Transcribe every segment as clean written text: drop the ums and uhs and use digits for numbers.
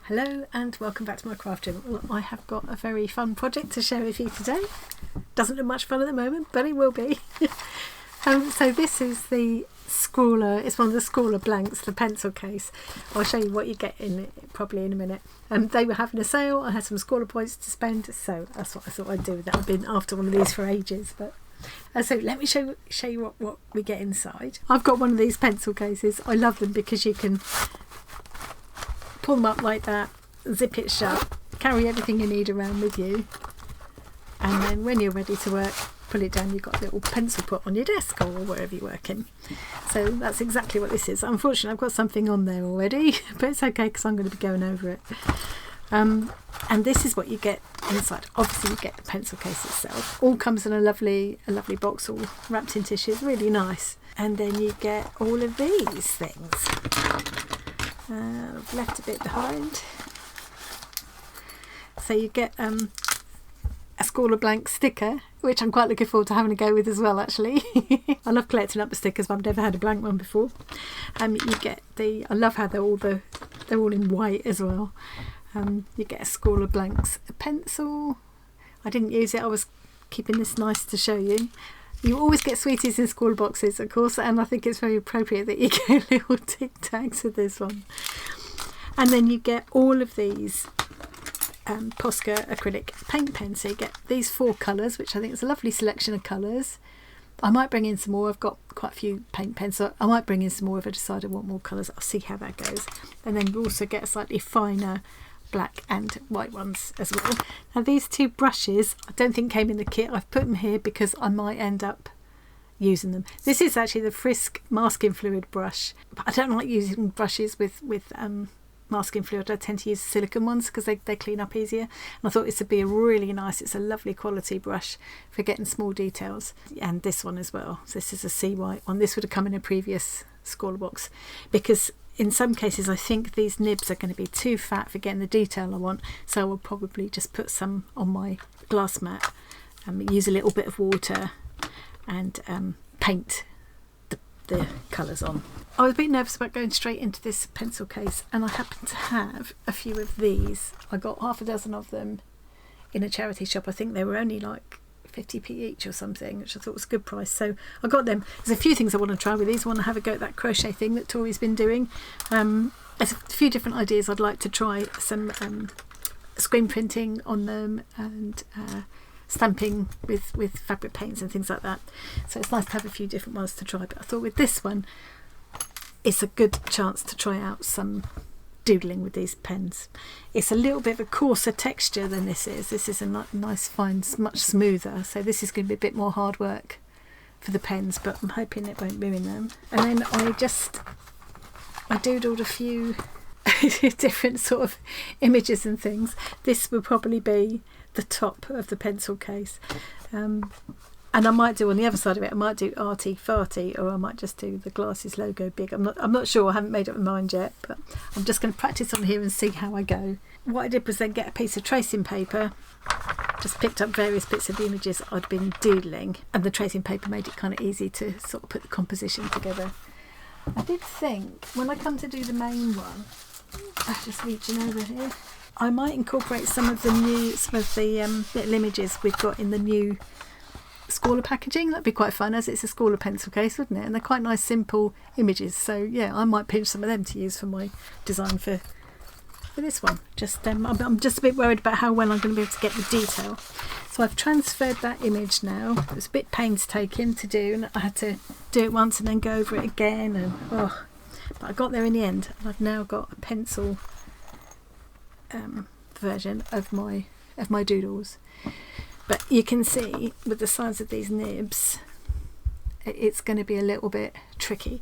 Hello and welcome back to my crafting. Well, I have got a very fun project to share with you today. Doesn't look much fun at the moment, but it will be. So this is the Scrawlr, it's one of the ScrawlrBlanks, the pencil case. I'll show you what you get in it probably in a minute. They were having a sale, I had some Scrawlr points to spend, so that's what I thought I'd do with that. I've been after one of these for ages, but so let me show you what we get inside. I've got one of these pencil cases. I love them because you can pull them up like that, zip it shut, carry everything you need around with you, and then when you're ready to work, pull it down, you've got a little pencil put on your desk or wherever you're working. So that's exactly what this is. Unfortunately I've got something on there already, but it's okay because I'm going to be going over it. And this is what you get inside. Obviously you get the pencil case itself, all comes in a lovely box, all wrapped in tissue. It's really nice. And then you get all of these things. I've left a bit behind. So you get a ScrawlrBlanks sticker, which I'm quite looking forward to having a go with as well, actually. I love collecting up the stickers, but I've never had a blank one before. You get I love how they're all in white as well. You get a ScrawlrBlanks pencil. I didn't use it, I was keeping this nice to show you. You always get sweeties in Scrawlr boxes, of course, and I think it's very appropriate that you get little tic-tacs with this one. And then you get all of these Posca acrylic paint pens. So you get these 4 colours, which I think is a lovely selection of colours. I might bring in some more. I've got quite a few paint pens, so I might bring in some more if I decide I want more colours. I'll see how that goes. And then you also get a slightly finer black and white ones as well. Now these 2 brushes I don't think came in the kit. I've put them here because I might end up using them. This is actually the Frisk masking fluid brush, but I don't like using brushes with masking fluid. I tend to use silicone ones because they clean up easier, and I thought this would be a really nice, it's a lovely quality brush for getting small details. And this one as well, so this is a sea white one. This would have come in a previous Scrawlr box because in some cases I think these nibs are going to be too fat for getting the detail I want, so I will probably just put some on my glass mat, use a little bit of water and paint the colours on. I was a bit nervous about going straight into this pencil case, and I happen to have a few of these. I got half a dozen of them in a charity shop. I think they were only like 50p each or something, which I thought was a good price, so I got them. There's a few things I want to try with these. I want to have a go at that crochet thing that Tori's been doing. There's a few different ideas. I'd like to try some screen printing on them and stamping with fabric paints and things like that, so it's nice to have a few different ones to try. But I thought with this one it's a good chance to try out some doodling with these pens. It's a little bit of a coarser texture than this is. This is a nice fine, much smoother, so this is going to be a bit more hard work for the pens, but I'm hoping it won't ruin them. And then I doodled a few different sort of images and things. This will probably be the top of the pencil case, and I might do on the other side of it, I might do arty farty, or I might just do the glasses logo big. I'm not sure. I haven't made up my mind yet, but I'm just going to practice on here and see how I go. What I did was then get a piece of tracing paper, just picked up various bits of the images I'd been doodling, and the tracing paper made it kind of easy to sort of put the composition together. I did think when I come to do the main one, I'm just reaching over here, I might incorporate some of the little images we've got in the new Scrawlr packaging. That'd be quite fun, as it's a Scrawlr pencil case, wouldn't it? And they're quite nice simple images, so yeah, I might pinch some of them to use for my design for this one. Just I'm just a bit worried about how well I'm going to be able to get the detail, so I've transferred that image now. It was a bit painstaking to do, and I had to do it once and then go over it again, and but I got there in the end, and I've now got a pencil version of my doodles. But you can see with the size of these nibs, it's going to be a little bit tricky.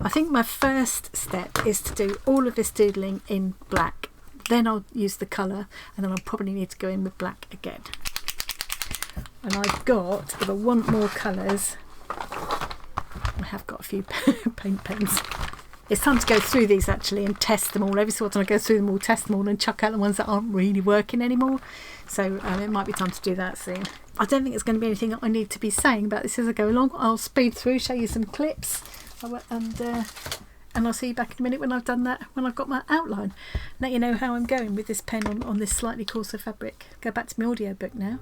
I think my first step is to do all of this doodling in black, then I'll use the colour, and then I'll probably need to go in with black again. And I've got, if I want more colours, I have got a few paint pens. It's time to go through these actually and test them all. Every so often I go through them all, test them all, and chuck out the ones that aren't really working anymore. So it might be time to do that soon. I don't think it's going to be anything that I need to be saying about this as I go along. I'll speed through, show you some clips, and and I'll see you back in a minute when I've done that, when I've got my outline. Let you know how I'm going with this pen on this slightly coarser fabric. Go back to my audiobook now.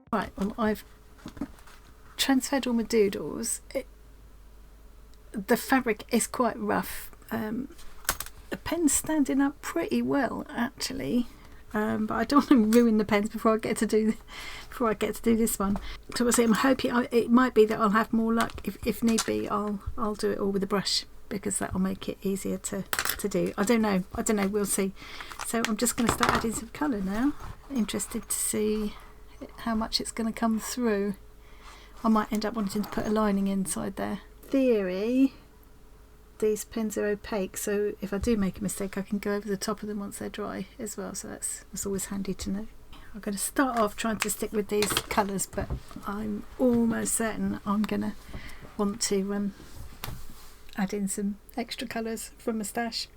Right, well, I've transferred all my doodles. The fabric is quite rough. The pen's standing up pretty well, actually, but I don't want to ruin the pens before I get to do this one. So I'm hoping it might be that I'll have more luck. If need be, I'll do it all with a brush, because that will make it easier to do. I don't know. We'll see. So I'm just going to start adding some colour now. Interested to see how much it's going to come through. I might end up wanting to put a lining inside there. Theory, these pens are opaque, so if I do make a mistake I can go over the top of them once they're dry as well, so that's always handy to know. I'm going to start off trying to stick with these colours, but I'm almost certain I'm going to want to add in some extra colours from my stash.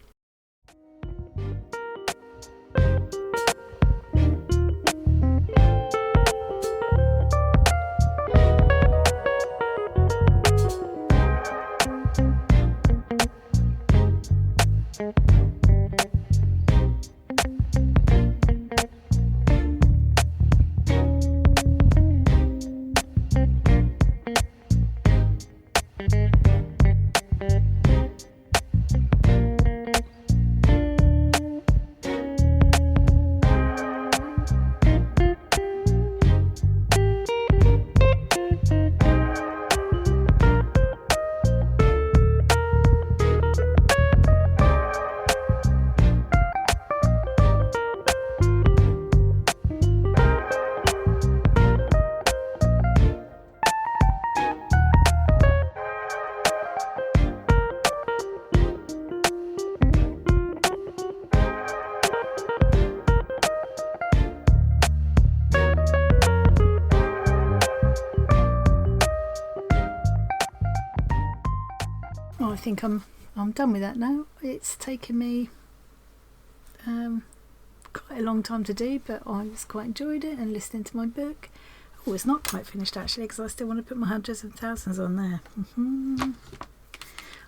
I think I'm done with that now. It's taken me quite a long time to do, but I was quite enjoyed it, and listening to my book. Oh, it's not quite finished actually, because I still want to put my hundreds and thousands on there.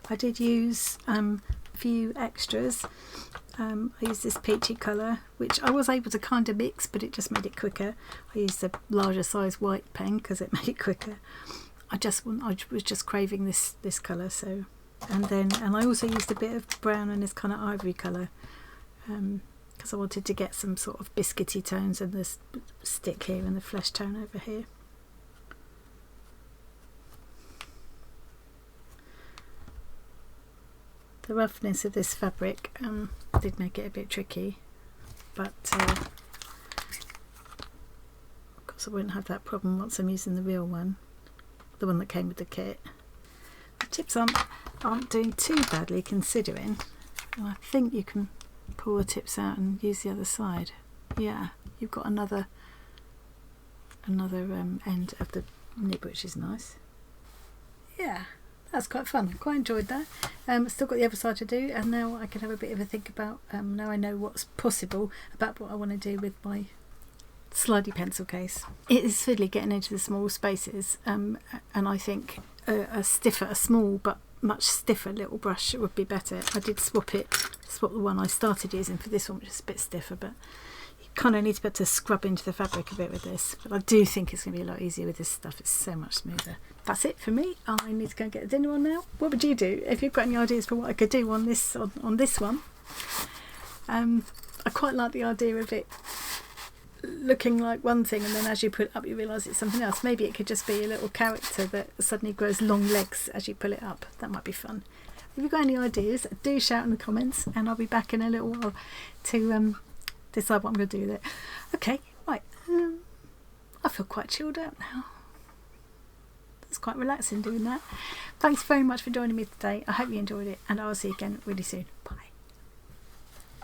I did use a few extras. I used this peachy colour, which I was able to kind of mix, but it just made it quicker. I used a larger size white pen because it made it quicker. I was just craving this colour, so. And I also used a bit of brown and this kind of ivory colour, because I wanted to get some sort of biscuity tones in this stick here and the flesh tone over here. The roughness of this fabric did make it a bit tricky, but of course I won't have that problem once I'm using the real one, the one that came with the kit. The tips aren't doing too badly considering, and I think you can pull the tips out and use the other side. Yeah, you've got another end of the nib, which is nice. Yeah, that's quite fun. I quite enjoyed that. Still got the other side to do, and now I can have a bit of a think about, now I know what's possible about what I want to do with my slidey pencil case. It is fiddly getting into the small spaces, and I think a small but much stiffer little brush would be better. I did swap the one I started using for this one, which is a bit stiffer, but you kind of need to be able to scrub into the fabric a bit with this. But I do think it's going to be a lot easier with this stuff. It's so much smoother. That's it for me. I need to go and get the dinner on now. What would you do if you've got any ideas for what I could do on this one? I quite like the idea of it looking like one thing, and then as you put it up you realise it's something else. Maybe it could just be a little character that suddenly grows long legs as you pull it up. That might be fun. If you've got any ideas, do shout in the comments, and I'll be back in a little while to decide what I'm going to do with it. Okay, right. I feel quite chilled out now. It's quite relaxing doing that. Thanks very much for joining me today. I hope you enjoyed it, and I'll see you again really soon. Bye.